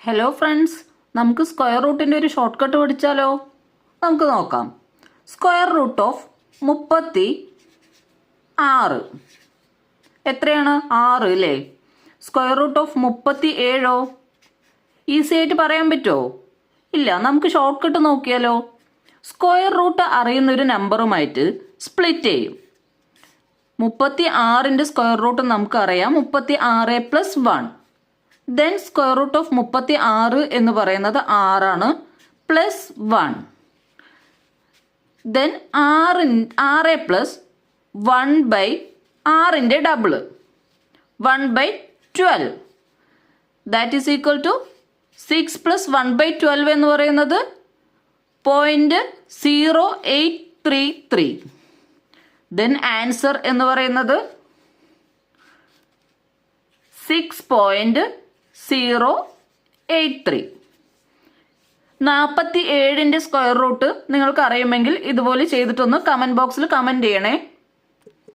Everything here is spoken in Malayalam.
ഹലോ ഫ്രണ്ട്സ്, നമുക്ക് സ്ക്വയർ റൂട്ടിൻ്റെ ഒരു ഷോർട്ട് കട്ട് പഠിച്ചാലോ? നമുക്ക് നോക്കാം. സ്ക്വയർ റൂട്ട് ഓഫ് 36 എത്രയാണ്? 6 അല്ലേ? സ്ക്വയർ റൂട്ട് ഓഫ് 37 ഈസി ആയിട്ട് പറയാൻ പറ്റുമോ? ഇല്ല. നമുക്ക് ഷോർട്ട് കട്ട് നോക്കിയാലോ? സ്ക്വയർ റൂട്ട് അറിയുന്ന ഒരു നമ്പറുമായിട്ട് സ്പ്ലിറ്റ് ചെയ്യും. 36ൻ്റെ സ്ക്വയർ റൂട്ട് നമുക്കറിയാം 36+1. ദെൻ സ്ക്വയർ റൂട്ട് ഓഫ് 36 എന്ന് പറയുന്നത് 6 പ്ലസ് 1. ദെൻ 6+1/6ൻ്റെ double 1/12. That is equal to 6 + 1/12 എന്ന് പറയുന്നത് 0.0833. ദെൻ ആൻസർ എന്ന് പറയുന്നത് 6.083. 47ൻ്റെ സ്ക്വയർ റൂട്ട് നിങ്ങൾക്ക് അറിയുമെങ്കിൽ ഇതുപോലെ ചെയ്തിട്ടൊന്ന് കമൻറ്റ് ബോക്സിൽ കമൻറ്റ് ചെയ്യണേ.